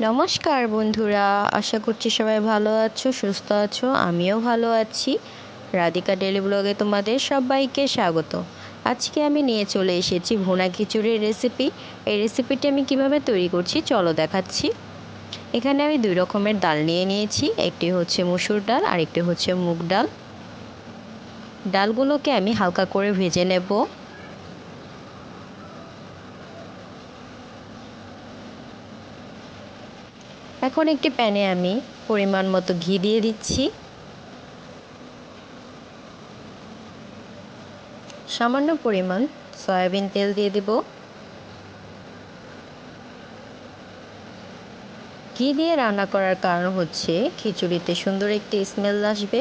নমস্কার বন্ধুরা, আশা করছি সবাই ভালো আছো, সুস্থ আছো। আমিও ভালো আছি। রাধিকা ডেলি ব্লগে তোমাদের সবাইকে স্বাগত। আজকে আমি নিয়ে চলে এসেছি ভুনা খিচুড়ির রেসিপি। এই রেসিপিটি আমি কিভাবে তৈরি করছি চলো দেখাচ্ছি। এখানে আমি দুই রকমের ডাল নিয়ে নিয়েছি, একটি হচ্ছে মসুর ডাল আর একটি হচ্ছে মুগ ডাল। ডালগুলোকে আমি হালকা করে ভেজে নেব। এখন একটি প্যানে আমি পরিমাণ মতো ঘি দিয়ে দিচ্ছি। সামান্য পরিমাণ সয়াবিন তেল দিয়ে দেব। ঘি দিয়ে রান্না করার কারণ হচ্ছে খিচুড়িতে সুন্দর একটি স্মেল আসবে।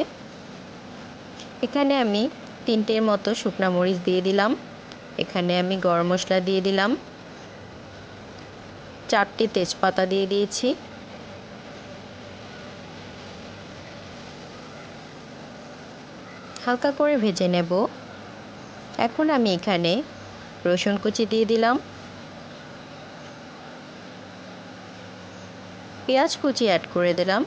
এখানে আমি 3টের মতো শুকনা মরিচ দিয়ে দিলাম। এখানে আমি গরম মশলা দিয়ে দিলাম। 4টি তেজপাতা দিয়ে দিয়েছি। হালকা করে ভেজে নেব। এখন আমি এখানে রসুন কুচি দিয়ে দিলাম, পেঁয়াজ কুচি অ্যাড করে দিলাম।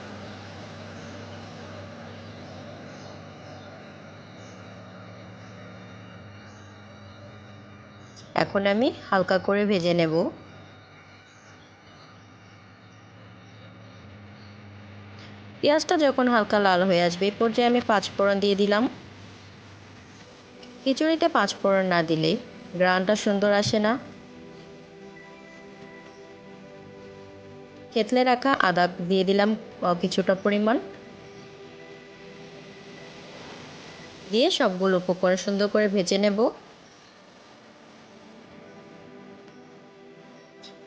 এখন আমি হালকা করে ভেজে নেব। পেঁয়াজটা যখন হালকা লাল হয়ে আসবে এই পর্যায়ে আমি 5 ফোড়ন দিয়ে দিলাম। খিচুড়িতে 5 ফোড়ন না দিলে গ্রানটা সুন্দর আসে না। থেতলে রাখা আদা দিয়ে দিলাম কিছুটা পরিমাণ। দিয়ে সবগুলো উপকরণ সুন্দর করে ভেজে নেব।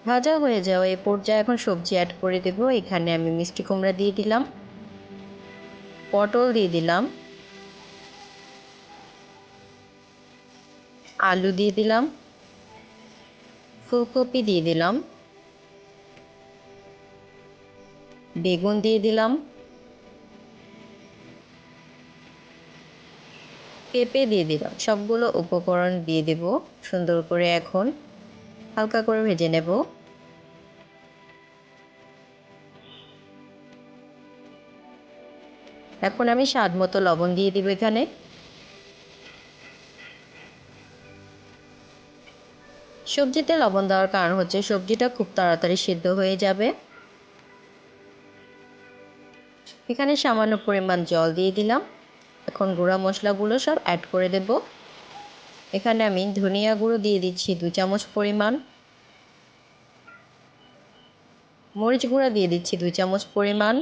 ভাজা হয়ে যাওয়া এই পর্যায়ে এখন সবজি অ্যাড করে দেব। এখানে আমি মিষ্টি কুমড়া দিয়ে দিলাম, পটল দিয়ে দিলাম, আলু দিয়ে দিলাম, ফুলকপি দিয়ে দিলাম, বেগুন দিয়ে দিলাম, পেঁপে দিয়ে দিলাম। সবগুলো উপকরণ দিয়ে দেব। সুন্দর করে এখন হালকা করে ভেজে নেব। এখন আমি স্বাদ মতো লবণ দিয়ে দিব এখানে। সবজিতে লবণ দেওয়ার কারণ হচ্ছে সবজিটা খুব তাড়াতাড়ি সিদ্ধ হয়ে যাবে। এখানে সামান্য পরিমাণ জল দিয়ে দিলাম। এখন গুঁড়া মশলাগুলো সব অ্যাড করে দেব। এখানে আমি ধনিয়া গুঁড়ো দিয়ে দিচ্ছি 2 চামচ পরিমাণ, মরিচ গুঁড়া দিয়ে দিচ্ছি 2 চামচ পরিমাণ,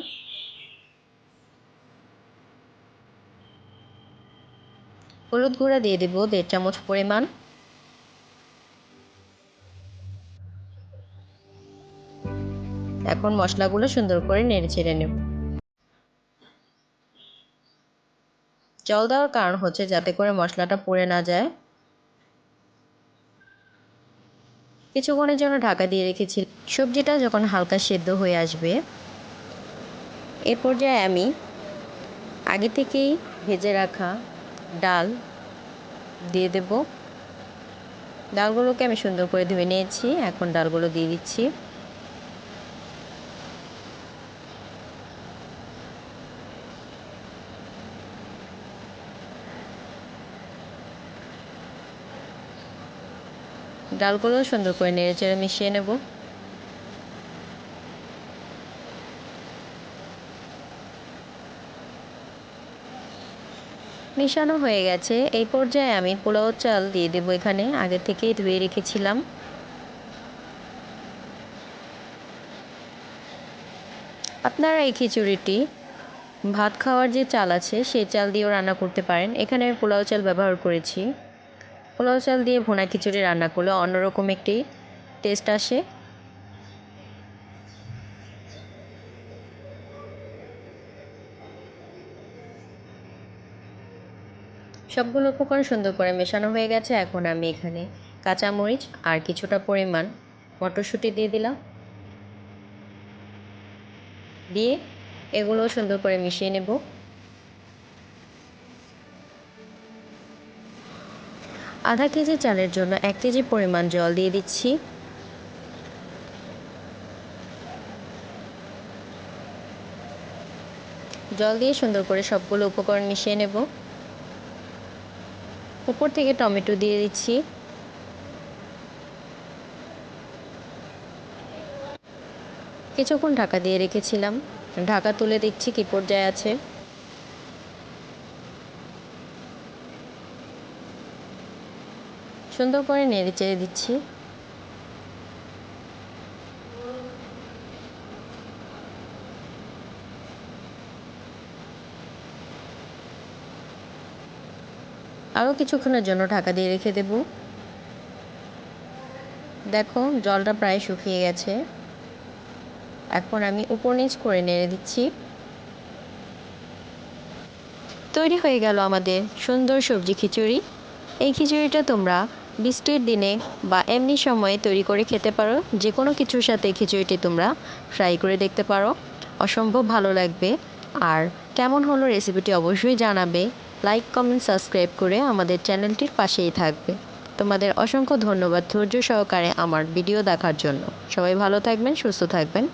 হলুদ গুঁড়া দিয়ে দেব 1.5 চামচ পরিমাণ। এখন মশলাগুলো সুন্দর করে নেড়ে চেড়ে নেব। জল দেওয়ার কারণ হচ্ছে যাতে করে মশলাটা পুড়ে না যায়। কিছুক্ষণের জন্য ঢাকা দিয়ে রেখেছি। সবজিটা যখন হালকা সেদ্ধ হয়ে আসবে এ পর্যায়ে আমি আগে থেকেই ভেজে রাখা ডাল দিয়ে দেব। ডালগুলোকে আমি সুন্দর করে ধুয়ে নিয়েছি। এখন ডালগুলো দিয়ে দিচ্ছি। ডালগুলো সুন্দর করে নেড়েচেড়ে মিশিয়ে নেব। মিশানো হয়ে গেছে। এই পর্যায়ে আমি পোলাও চাল দিয়ে দেব। এখানে আগে থেকেই ধুয়ে রেখেছিলাম। আপনারা এই খিচুড়িটি ভাত খাওয়ার যে চাল আছে সেই চাল দিয়েও রান্না করতে পারেন। এখানে আমি পোলাও চাল ব্যবহার করেছি। পোলাও চাল দিয়ে ভুনা খিচুড়ি রান্না করলে অন্যরকম একটি টেস্ট আসে। সবগুলো উপকরণ সুন্দর করে মেশানো হয়ে গেছে। এখন আমি এখানে কাঁচামরিচ আর কিছুটা পরিমাণ মটরশুঁটি দিয়ে দিলাম। দিয়ে এগুলো সুন্দর করে মিশিয়ে নেব। আধা কেজি চালের জন্য 1 কেজি পরিমাণ জল দিয়ে দিচ্ছি। জল দিয়ে সুন্দর করে সবগুলো উপকরণ মিশিয়ে নেব। উপর থেকে টমেটো দিয়ে দিচ্ছি। কিছুক্ষণ ঢাকা দিয়ে রেখেছিলাম, ঢাকা তুলে দেখছি কি পর্যায়ে আছে। সুন্দর করে নেড়ে চেড়ে দিচ্ছি। আরও কিছুক্ষণের জন্য ঢাকা দিয়ে রেখে দেব। দেখো জলটা প্রায় শুকিয়ে গেছে। এখন আমি উপর নিচ করে নেড়ে দিচ্ছি। তৈরি হয়ে গেল আমাদের সুন্দর সবজি খিচুড়ি। এই খিচুড়িটা তোমরা বৃষ্টির দিনে বা এমনি সময়ে তৈরি করে খেতে পারো। যে কোনো কিছুর সাথে খিচুড়িটি তোমরা ফ্রাই করে দেখতে পারো, অসম্ভব ভালো লাগবে। আর কেমন হলো রেসিপিটি অবশ্যই জানাবে। লাইক, কমেন্ট, সাবস্ক্রাইব করে আমাদের চ্যানেলটির পাশেই থাকবে। তোমাদের অসংখ্য ধন্যবাদ ধৈর্য সহকারে আমার ভিডিও দেখার জন্য। সবাই ভালো থাকবেন, সুস্থ থাকবেন।